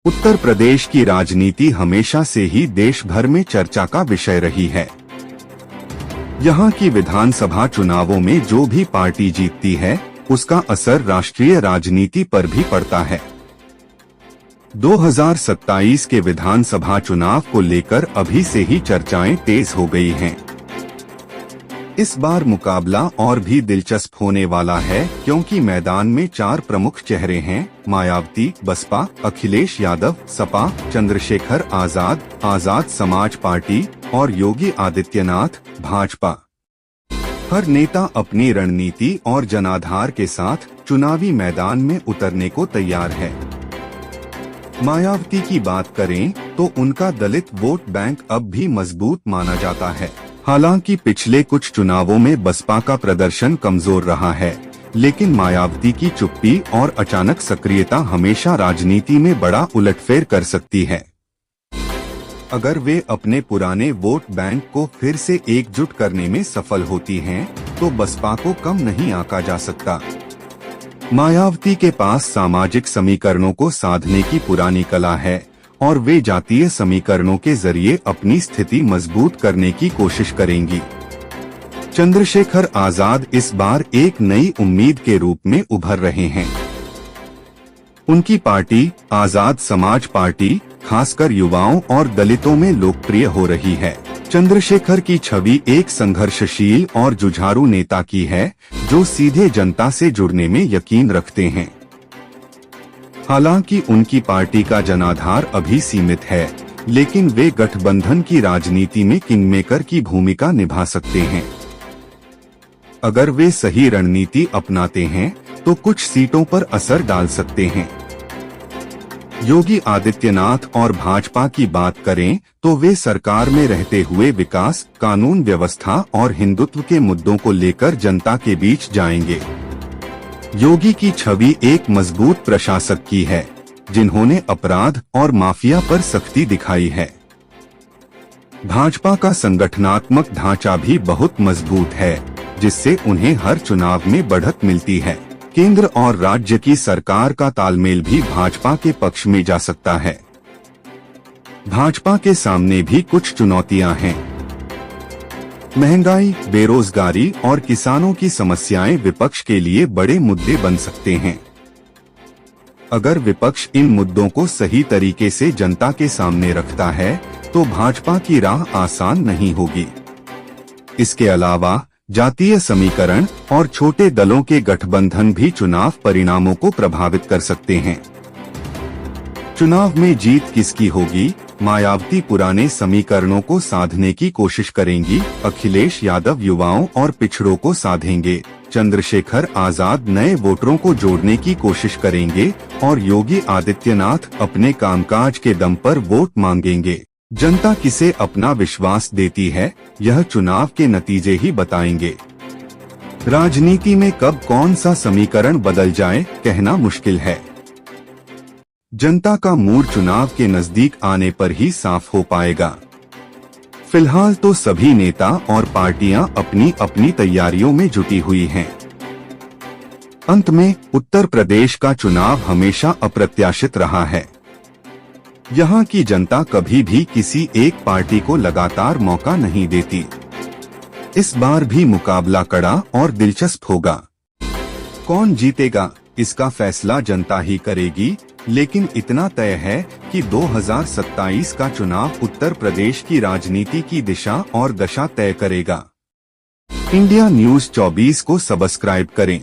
उत्तर प्रदेश की राजनीति हमेशा से ही देश भर में चर्चा का विषय रही है। यहाँ की विधानसभा चुनावों में जो भी पार्टी जीतती है, उसका असर राष्ट्रीय राजनीति पर भी पड़ता है। 2027 के विधानसभा चुनाव को लेकर अभी से ही चर्चाएं तेज हो गई हैं। इस बार मुकाबला और भी दिलचस्प होने वाला है, क्योंकि मैदान में 4 प्रमुख चेहरे हैं: मायावती बसपा, अखिलेश यादव सपा, चंद्रशेखर आजाद आजाद समाज पार्टी और योगी आदित्यनाथ भाजपा। हर नेता अपनी रणनीति और जनाधार के साथ चुनावी मैदान में उतरने को तैयार है। मायावती की बात करें तो उनका दलित वोट बैंक अब भी मजबूत माना जाता है। हालांकि पिछले कुछ चुनावों में बसपा का प्रदर्शन कमजोर रहा है, लेकिन मायावती की चुप्पी और अचानक सक्रियता हमेशा राजनीति में बड़ा उलटफेर कर सकती है। अगर वे अपने पुराने वोट बैंक को फिर से एकजुट करने में सफल होती हैं, तो बसपा को कम नहीं आंका जा सकता। मायावती के पास सामाजिक समीकरणों को साधने की पुरानी कला है और वे जातीय समीकरणों के जरिए अपनी स्थिति मजबूत करने की कोशिश करेंगी। चंद्रशेखर आजाद इस बार एक नई उम्मीद के रूप में उभर रहे हैं। उनकी पार्टी आजाद समाज पार्टी खासकर युवाओं और दलितों में लोकप्रिय हो रही है। चंद्रशेखर की छवि एक संघर्षशील और जुझारू नेता की है, जो सीधे जनता से जुड़ने में यकीन रखते हैं। हालांकि उनकी पार्टी का जनाधार अभी सीमित है, लेकिन वे गठबंधन की राजनीति में किंगमेकर की भूमिका निभा सकते हैं। अगर वे सही रणनीति अपनाते हैं, तो कुछ सीटों पर असर डाल सकते हैं। योगी आदित्यनाथ और भाजपा की बात करें तो वे सरकार में रहते हुए विकास, कानून व्यवस्था और हिंदुत्व के मुद्दों को लेकर जनता के बीच जाएंगे। योगी की छवि एक मजबूत प्रशासक की है, जिन्होंने अपराध और माफिया पर सख्ती दिखाई है। भाजपा का संगठनात्मक ढांचा भी बहुत मजबूत है, जिससे उन्हें हर चुनाव में बढ़त मिलती है। केंद्र और राज्य की सरकार का तालमेल भी भाजपा के पक्ष में जा सकता है। भाजपा के सामने भी कुछ चुनौतियां हैं। महंगाई, बेरोजगारी और किसानों की समस्याएं विपक्ष के लिए बड़े मुद्दे बन सकते हैं। अगर विपक्ष इन मुद्दों को सही तरीके से जनता के सामने रखता है, तो भाजपा की राह आसान नहीं होगी। इसके अलावा जातीय समीकरण और छोटे दलों के गठबंधन भी चुनाव परिणामों को प्रभावित कर सकते हैं। चुनाव में जीत किसकी होगी? मायावती पुराने समीकरणों को साधने की कोशिश करेंगी, अखिलेश यादव युवाओं और पिछड़ों को साधेंगे, चंद्रशेखर आजाद नए वोटरों को जोड़ने की कोशिश करेंगे और योगी आदित्यनाथ अपने कामकाज के दम पर वोट मांगेंगे। जनता किसे अपना विश्वास देती है, यह चुनाव के नतीजे ही बताएंगे। राजनीति में कब कौन सा समीकरण बदल जाए, कहना मुश्किल है। जनता का मूड चुनाव के नजदीक आने पर ही साफ हो पाएगा। फिलहाल तो सभी नेता और पार्टियां अपनी अपनी तैयारियों में जुटी हुई हैं। अंत में उत्तर प्रदेश का चुनाव हमेशा अप्रत्याशित रहा है। यहाँ की जनता कभी भी किसी एक पार्टी को लगातार मौका नहीं देती। इस बार भी मुकाबला कड़ा और दिलचस्प होगा। कौन जीतेगा, इसका फैसला जनता ही करेगी, लेकिन इतना तय है कि 2027 का चुनाव उत्तर प्रदेश की राजनीति की दिशा और दशा तय करेगा। इंडिया न्यूज़ 24 को सब्सक्राइब करें।